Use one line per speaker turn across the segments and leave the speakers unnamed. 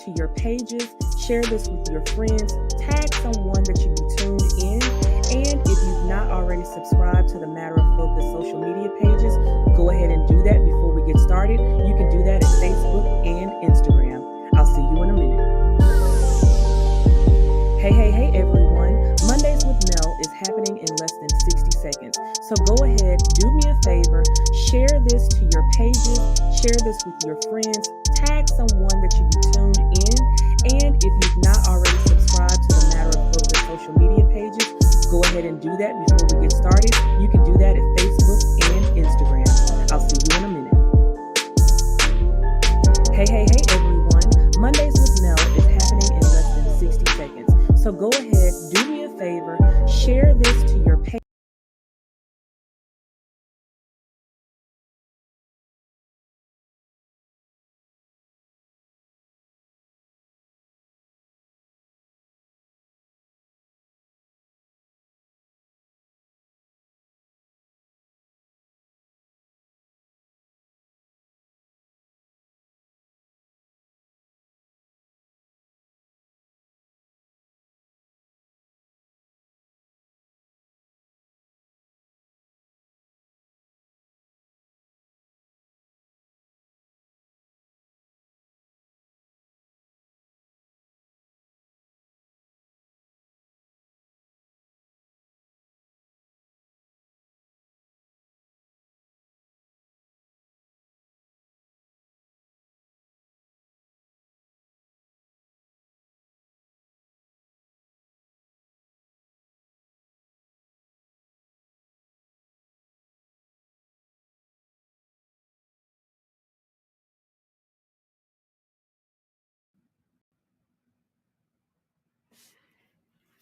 to your pages, share this with your friends, tag someone that you be tuned in. And if you've not already subscribed to the Matter of Focus social media pages, go ahead and do that before we get started. You can do that at Facebook and Instagram. I'll see you in a minute. Hey, everyone. Mondays with Mel is happening in less than 60 seconds. So go ahead, do me a favor, share this to your pages, share this with your friends, tag someone that you be tuned in. And if you've not already subscribed to the Matter of Focus social media pages, go ahead and do that before we get started. You can do that at Facebook and Instagram. I'll see you in a minute. Hey, everyone. Mondays with Mel is happening in less than 60 seconds. So go ahead, do me a favor, share this to your page.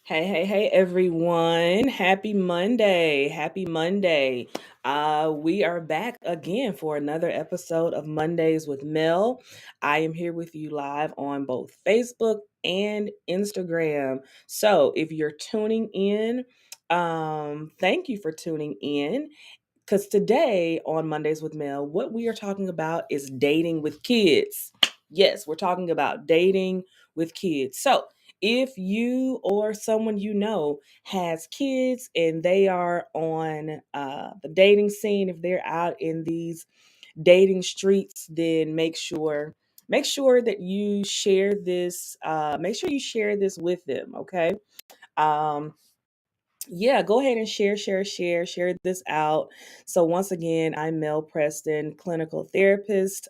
Hey, everyone. Happy Monday. Happy Monday. We are back again for another episode of Mondays with Mel. I am here with you live on both Facebook and Instagram. So if you're tuning in, thank you for tuning in. Because today on Mondays with Mel, what we are talking about is dating with kids. Yes, we're talking about dating with kids. So, if you or someone you know has kids and they are on the dating scene, if they're out in these dating streets, then make sure that you share this. Make sure you share this with them. Okay. Um, yeah, go ahead and share this out. So, once again, I'm Mel Preston, clinical therapist,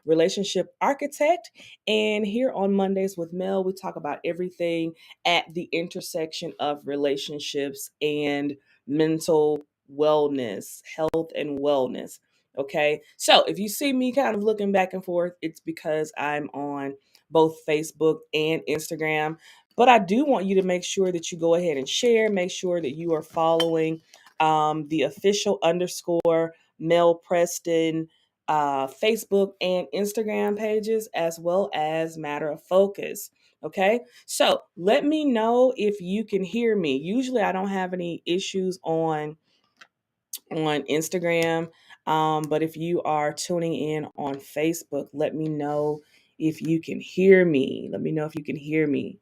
relationship architect. And here on Mondays with Mel, we talk about everything at the intersection of relationships and mental wellness, health and wellness. Okay. So, if you see me kind of looking back and forth, it's because I'm on both Facebook and Instagram. But I do want you to make sure that you go ahead and share. Make sure that you are following the official underscore Mel Preston Facebook and Instagram pages, as well as Matter of Focus. Okay, so let me know if you can hear me. Usually, I don't have any issues on Instagram, but if you are tuning in on Facebook, let me know if you can hear me. Let me know if you can hear me.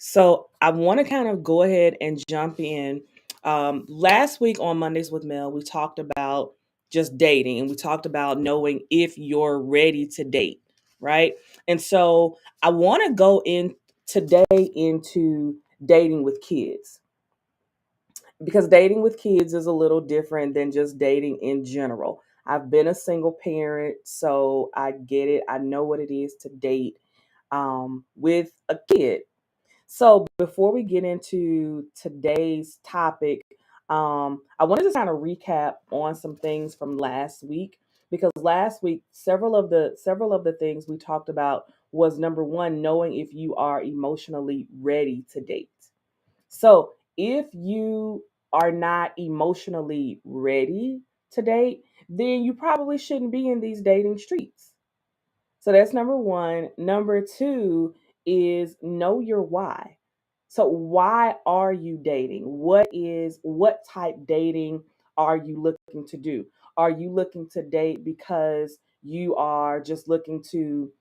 So I want to kind of go ahead and jump in. Last week on Mondays with Mel, we talked about just dating and we talked about knowing if you're ready to date, right? And so I want to go in today into dating with kids because dating with kids is a little different than just dating in general. I've been a single parent, so I get it. I know what it is to date with a kid. So before we get into today's topic, I wanted to kind of recap on some things from last week because last week several of the things we talked about was number one, knowing if you are emotionally ready to date. So if you are not emotionally ready to date, then you probably shouldn't be in these dating streets. So that's number one. Number two is know your why. So why are you dating? What type dating are you looking to do? Are you looking to date because you are just looking to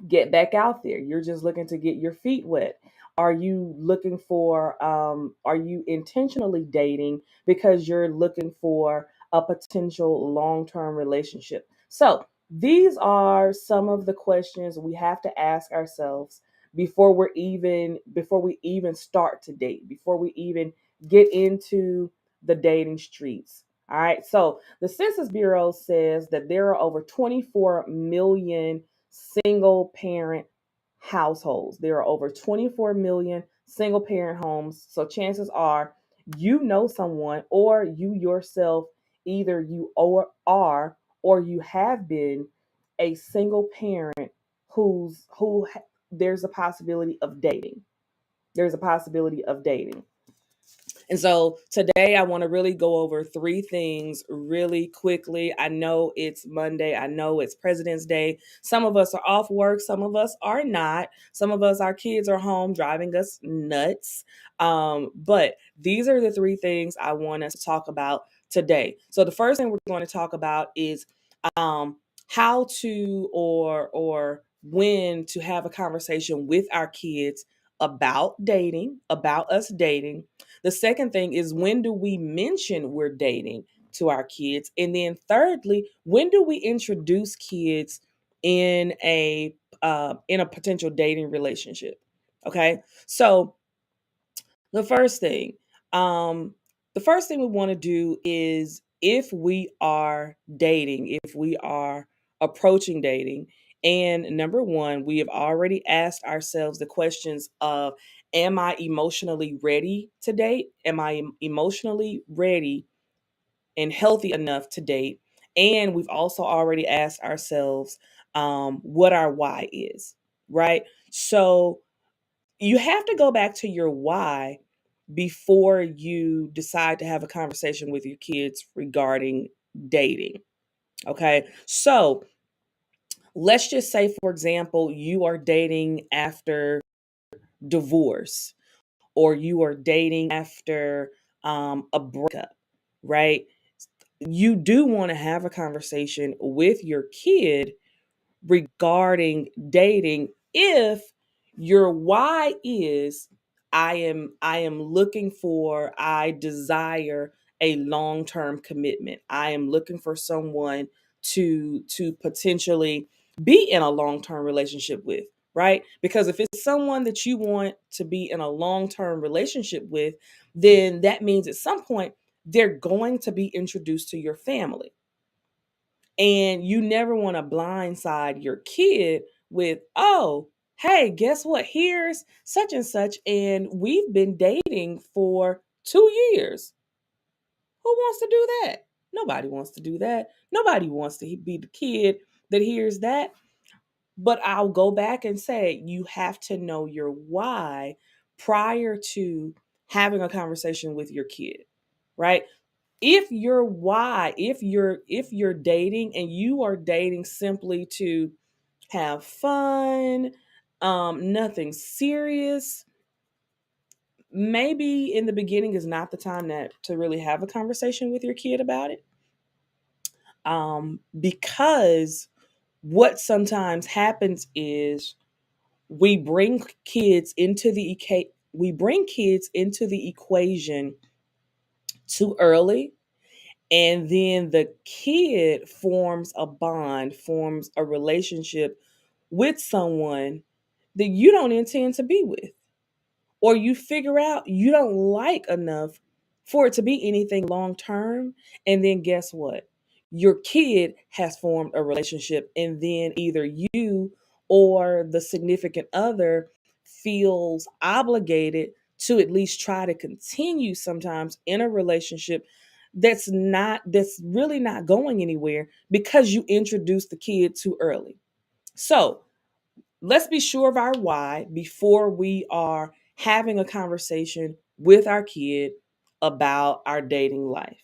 get back out there. You're just looking to get your feet wet. Are you looking for, are you intentionally dating because you're looking for a potential long term relationship? So, these are some of the questions we have to ask ourselves before we even start to date, before we even get into the dating streets. All right. So the Census Bureau says that there are over 24 million single parent households. There are over 24 million single parent homes. So chances are you know someone, or you yourself, either you or are or you have been a single parent there's a possibility of dating. There's a possibility of dating. And so today I want to really go over three things really quickly. I know it's Monday. I know it's President's Day. Some of us are off work. Some of us are not. Some of us, our kids are home driving us nuts. But these are the three things I want us to talk about today. So the first thing we're going to talk about is um, how to or when to have a conversation with our kids about dating, about us dating. The second thing is, when do we mention we're dating to our kids? And then thirdly, when do we introduce kids in a potential dating relationship? Okay. So the first thing, um, the first thing we want to do is, if we are dating, if we are approaching dating, and number one, we have already asked ourselves the questions of, am I emotionally ready to date? Am I emotionally ready and healthy enough to date? And we've also already asked ourselves what our why is, right? So you have to go back to your why before you decide to have a conversation with your kids regarding dating. Okay. So let's just say, for example, you are dating after divorce, or you are dating after a breakup, right? You do want to have a conversation with your kid regarding dating if your why is, I am looking for, I desire a long-term commitment. I am looking for someone to potentially be in a long-term relationship with, right? Because if it's someone that you want to be in a long-term relationship with, then that means at some point they're going to be introduced to your family. And you never want to blindside your kid with, oh, hey, guess what? Here's such and such, and we've been dating for 2 years. Who wants to do that? Nobody wants to do that. Nobody wants to be the kid that hears that. But I'll go back and say, you have to know your why prior to having a conversation with your kid, right? If you're dating and you are dating simply to have fun, nothing serious, maybe in the beginning is not the time that to really have a conversation with your kid about it. Because what sometimes happens is, we bring kids into the equation too early. And then the kid forms a bond, forms a relationship with someone that you don't intend to be with, or you figure out you don't like enough for it to be anything long term. And then guess what? Your kid has formed a relationship, and then either you or the significant other feels obligated to at least try to continue sometimes in a relationship that's really not going anywhere because you introduced the kid too early. So let's be sure of our why before we are having a conversation with our kid about our dating life.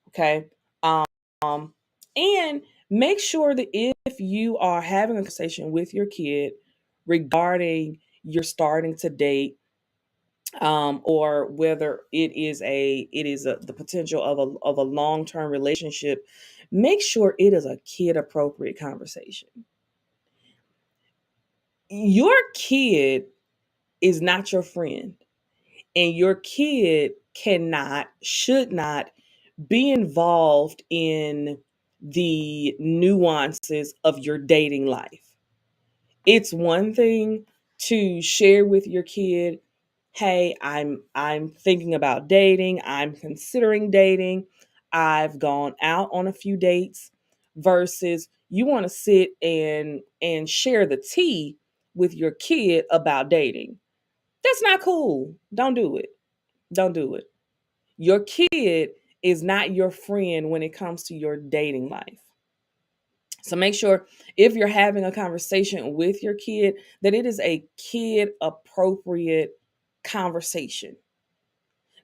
Okay. Um, and make sure that if you are having a conversation with your kid regarding you're starting to date, or whether the potential of a long-term relationship, make sure it is a kid appropriate conversation. Your kid is not your friend, and your kid cannot, should not be involved in the nuances of your dating life. It's one thing to share with your kid, "Hey, I'm thinking about dating. I'm considering dating. I've gone out on a few dates," versus you want to sit and share the tea with your kid about dating. That's not cool. Don't do it. Don't do it. Your kid is not your friend when it comes to your dating life. So make sure if you're having a conversation with your kid that it is a kid appropriate conversation.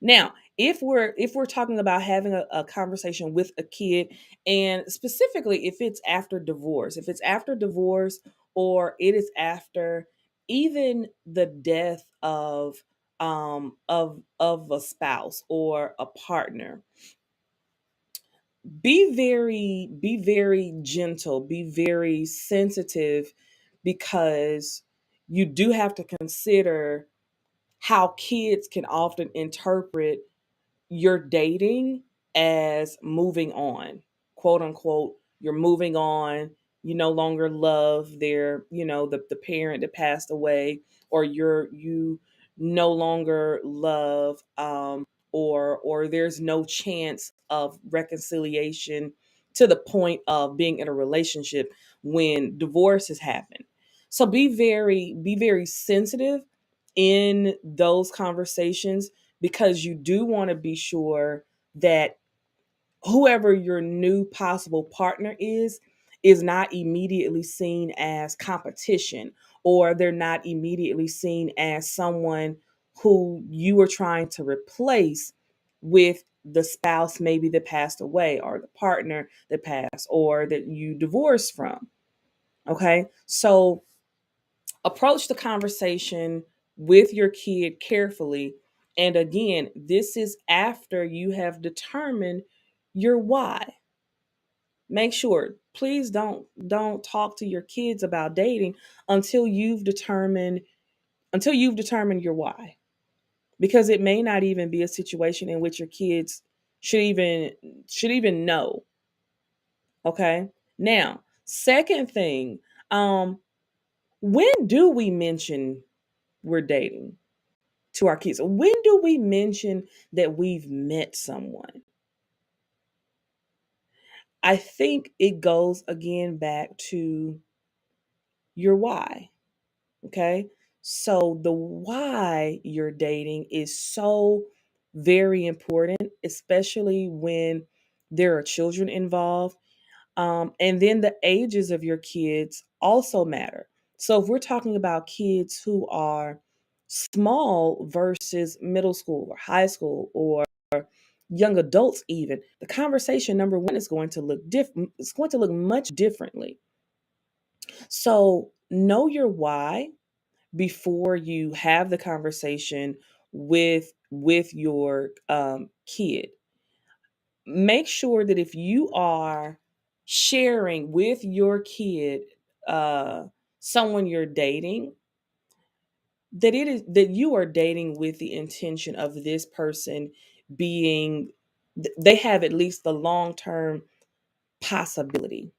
Now, if we're talking about having a conversation with a kid, and specifically if it's after divorce, or it is after even the death of a spouse or a partner, be very gentle, be very sensitive, because you do have to consider how kids can often interpret you're dating as moving on, quote unquote. You're moving on. You no longer love the parent that passed away, or you no longer love, or there's no chance of reconciliation to the point of being in a relationship when divorce has happened. So be very sensitive in those conversations, because you do want to be sure that whoever your new possible partner is not immediately seen as competition, or they're not immediately seen as someone who you are trying to replace with the spouse maybe that passed away, or the partner that passed, or that you divorced from. Okay, so approach the conversation with your kid carefully. And again, this is after you have determined your why. Make sure, please don't talk to your kids about dating until you've determined your why. Because it may not even be a situation in which your kids should even know. Okay? Now, second thing, when do we mention we're dating to our kids? When do we mention that we've met someone? I think it goes again back to your why. Okay. So the why you're dating is so very important, especially when there are children involved. And then the ages of your kids also matter. So if we're talking about kids who are small versus middle school or high school or young adults, even, the conversation, number one, is going to look different. It's going to look much differently. So know your why before you have the conversation with your kid. Make sure that if you are sharing with your kid uh someone you're dating, that you are dating with the intention of this person being, they have at least the long-term possibility,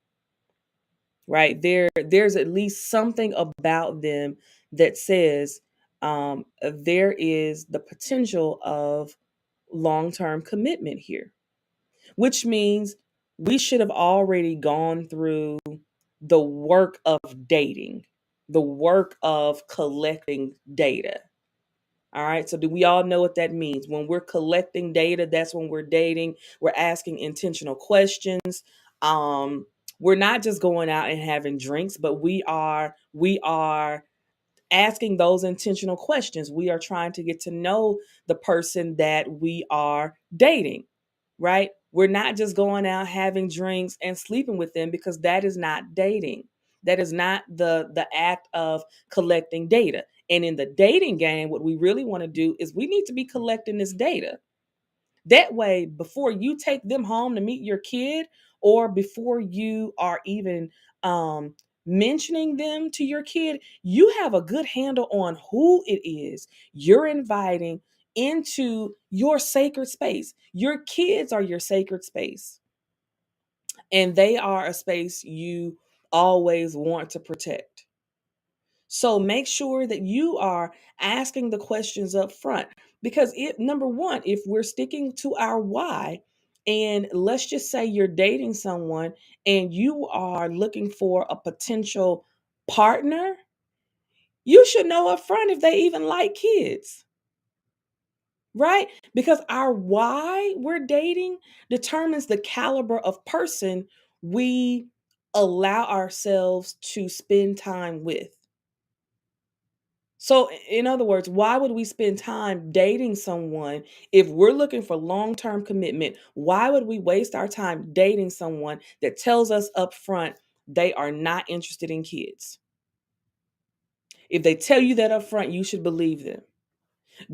right? There's at least something about them that says there is the potential of long-term commitment here, which means we should have already gone through the work of dating, the work of collecting data. All right. So, do we all know what that means? When we're collecting data, that's when we're dating. We're asking intentional questions. Um, we're not just going out and having drinks, but we are asking those intentional questions. We are trying to get to know the person that we are dating, right? We're not just going out having drinks and sleeping with them, because that is not dating. That is not the act of collecting data. And in the dating game, what we really want to do is we need to be collecting this data. That way, before you take them home to meet your kid, or before you are even mentioning them to your kid, you have a good handle on who it is you're inviting into your sacred space. Your kids are your sacred space, and they are a space you always want to protect. So make sure that you are asking the questions up front, because if number one, if we're sticking to our why, and let's just say you're dating someone and you are looking for a potential partner, you should know up front if they even like kids, right? Because our why we're dating determines the caliber of person we allow ourselves to spend time with. So, in other words, why would we spend time dating someone if we're looking for long term commitment? Why would we waste our time dating someone that tells us up front they are not interested in kids? If they tell you that up front, you should believe them.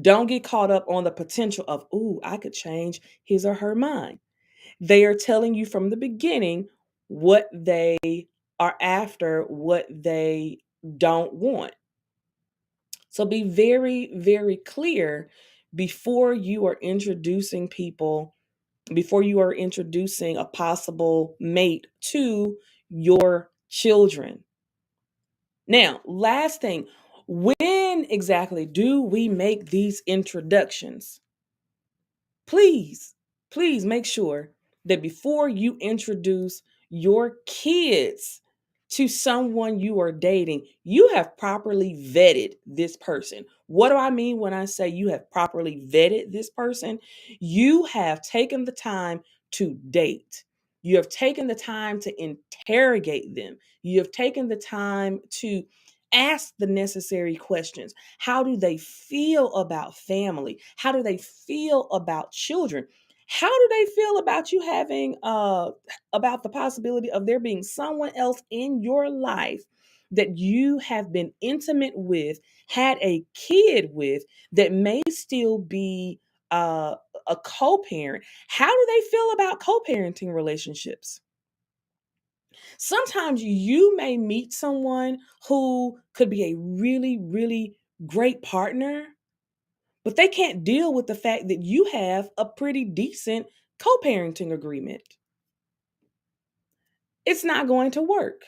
Don't get caught up on the potential of, ooh, I could change his or her mind. They are telling you from the beginning what they are after, what they don't want. So be very, very clear before you are introducing people, before you are introducing a possible mate to your children. Now, last thing, when exactly do we make these introductions? Please, please make sure that before you introduce your kids to someone you are dating, you have properly vetted this person. What do I mean when I say you have properly vetted this person? You have taken the time to date. You have taken the time to interrogate them. You have taken the time to ask the necessary questions. How do they feel about family? How do they feel about children? How do they feel about you having about the possibility of there being someone else in your life that you have been intimate with, had a kid with, that may still be uh, a co-parent? How do they feel about co-parenting relationships? Sometimes you may meet someone who could be a really, really great partner, but they can't deal with the fact that you have a pretty decent co parenting agreement. It's not going to work.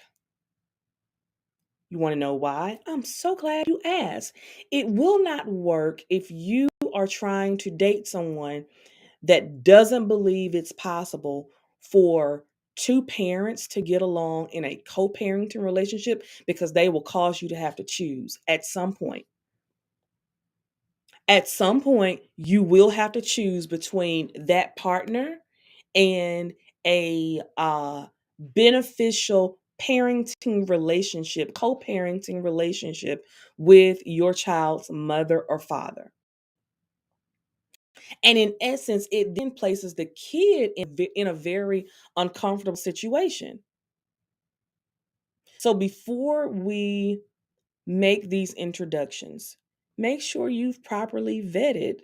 You want to know why? I'm so glad you asked. It will not work if you are trying to date someone that doesn't believe it's possible for two parents to get along in a co parenting relationship, because they will cause you to have to choose at some point. At some point, you will have to choose between that partner and a beneficial parenting relationship, co parenting relationship with your child's mother or father. And in essence, it then places the kid in a very uncomfortable situation. So before we make these introductions, make sure you've properly vetted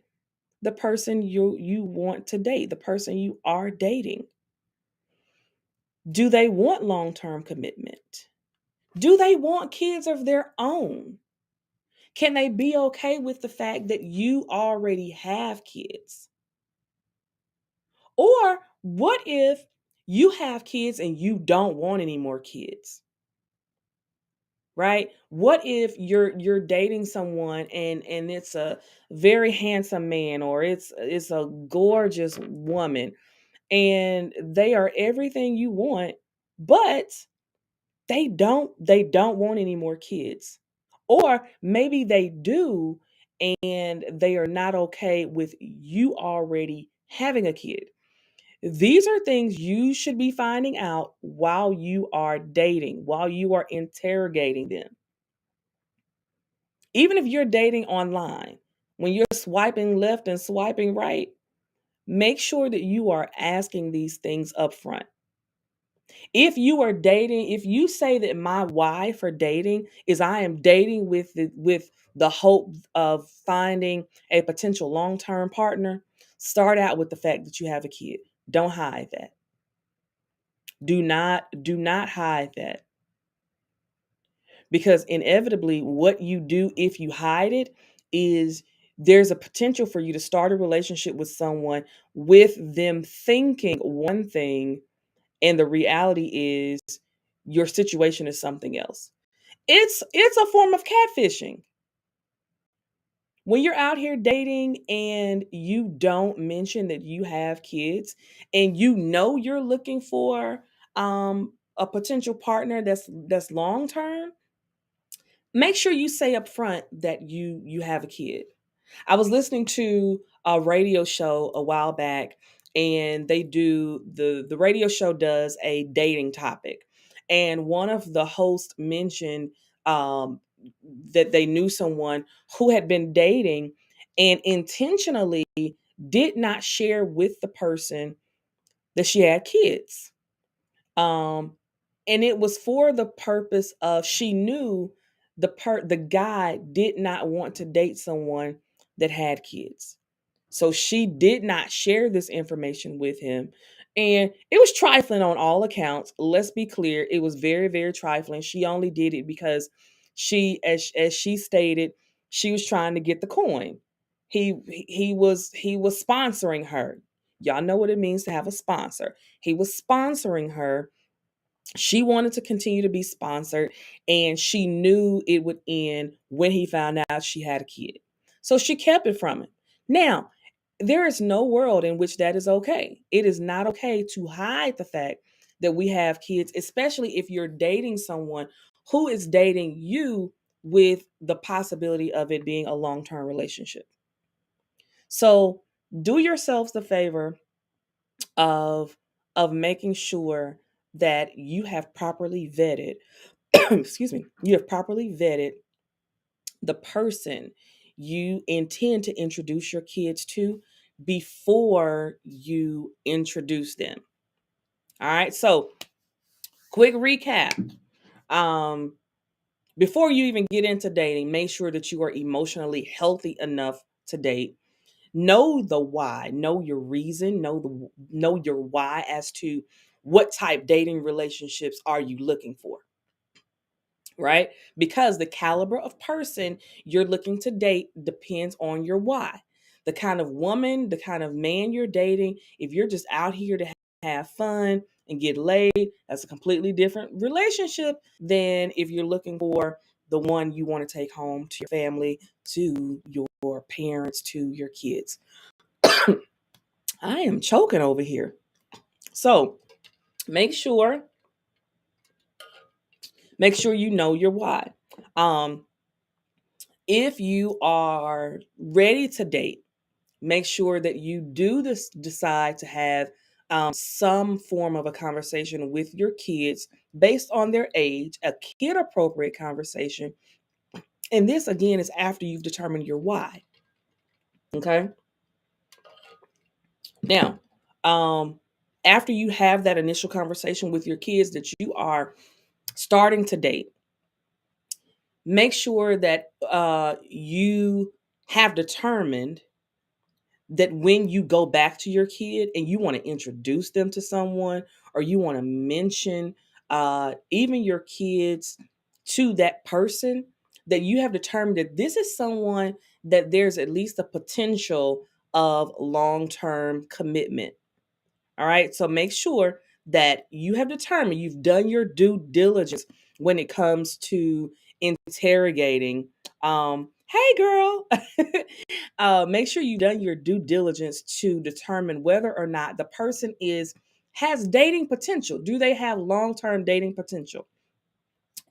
the person you want to date, the person you are dating. Do they want long-term commitment? Do they want kids of their own? Can they be okay with the fact that you already have kids? Or what if you have kids and you don't want any more kids? Right? What if you're dating someone and it's a very handsome man, or it's a gorgeous woman, and they are everything you want, but they don't want any more kids. Or maybe they do, and they are not okay with you already having a kid. These are things you should be finding out while you are dating, while you are interrogating them. Even if you're dating online, when you're swiping left and swiping right, make sure that you are asking these things up front. If you are dating, if you say that my why for dating is I am dating with the hope of finding a potential long-term partner, start out with the fact that you have a kid. Don't hide that. Do not hide that. because inevitably what you do if you hide it is there's a potential for you to start a relationship with someone with them thinking one thing, and the reality is your situation is something else. It's a form of catfishing. When you're out here dating and you don't mention that you have kids, and you know you're looking for a potential partner that's long term, make sure you say up front that you have a kid. I was listening to a radio show a while back, and the radio show does a dating topic, and one of the hosts mentioned um, that they knew someone who had been dating and intentionally did not share with the person that she had kids. Um, and it was for the purpose of, she knew the guy did not want to date someone that had kids. So she did not share this information with him. And it was trifling on all accounts. Let's be clear, it was very, very trifling. She only did it because as she stated, she was trying to get the coin. He was sponsoring her. Y'all know what it means to have a sponsor. He was sponsoring her. She wanted to continue to be sponsored, and she knew it would end when he found out she had a kid. So she kept it from him. Now, there is no world in which that is okay. It is not okay to hide the fact that we have kids, especially if you're dating someone who is dating you with the possibility of it being a long-term relationship. So do yourselves the favor of making sure that you have properly vetted excuse me, you have properly vetted the person you intend to introduce your kids to before you introduce them. All right, so quick recap. um Before you even get into dating, make sure that you are emotionally healthy enough to date. Know the why, know your reason, know your why as to what type dating relationships are you looking for, right? Because the caliber of person you're looking to date depends on your why. The kind of woman, the kind of man you're dating, if you're just out here to have fun and get laid, that's a completely different relationship than if you're looking for the one you want to take home to your family, to your parents, to your kids. I am choking over here. So make sure you know your why. Um, if you are ready to date, make sure that you do this decide to have some form of a conversation with your kids based on their age, a kid appropriate conversation. And this again is after you've determined your why. Okay. Now, um, after you have that initial conversation with your kids that you are starting to date, make sure that you have determined that when you go back to your kid and you want to introduce them to someone, or you want to mention even your kids to that person, that you have determined that this is someone that there's at least a potential of long-term commitment. All right. So make sure that you have determined, you've done your due diligence when it comes to interrogating. Hey, girl. Make sure you've done your due diligence to determine whether or not the person has dating potential. Do they have long-term dating potential?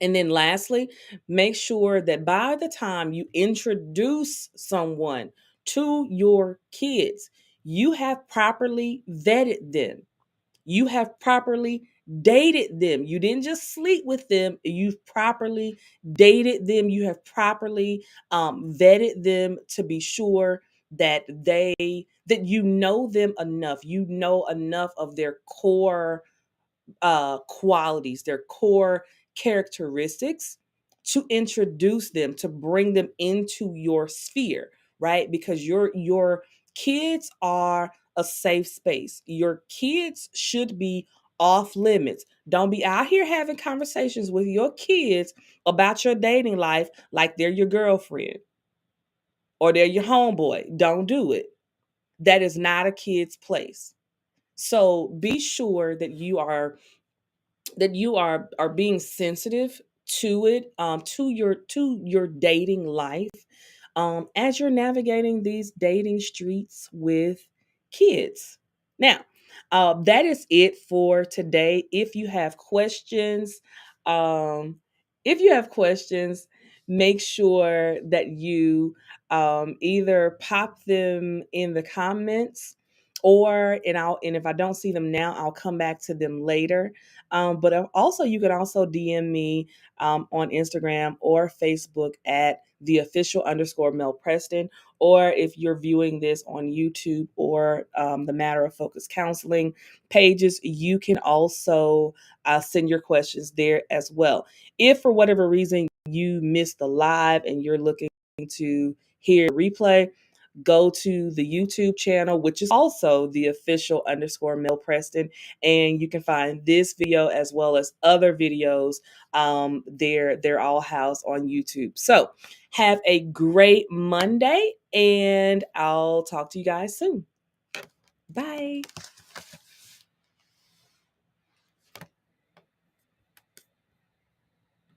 And then lastly, make sure that by the time you introduce someone to your kids, you have properly vetted them. You have properly dated them. You didn't just sleep with them. You've properly dated them. You have properly vetted them to be sure that you know them enough. You know enough of their core qualities, their core characteristics, to introduce them, to bring them into your sphere, right? Because your kids are a safe space. Your kids should be off limits. Don't be out here having conversations with your kids about your dating life like they're your girlfriend or they're your homeboy. Don't do it. That is not a kid's place. So be sure that you are being sensitive to it, to your dating life, as you're navigating these dating streets with kids. Now, that is it for today. Um, if you have questions, make sure that you either pop them in the comments, and if I don't see them now, I'll come back to them later. But also, you can also DM me on Instagram or Facebook at the official underscore Mel Preston. Or if you're viewing this on YouTube or the Matter of Focus Counseling pages, you can also send your questions there as well. If for whatever reason you missed the live and you're looking to hear a replay, go to the YouTube channel, which is also the official underscore Mel Preston, and you can find this video as well as other videos. They're all housed on YouTube. So have a great Monday, and I'll talk to you guys soon. Bye.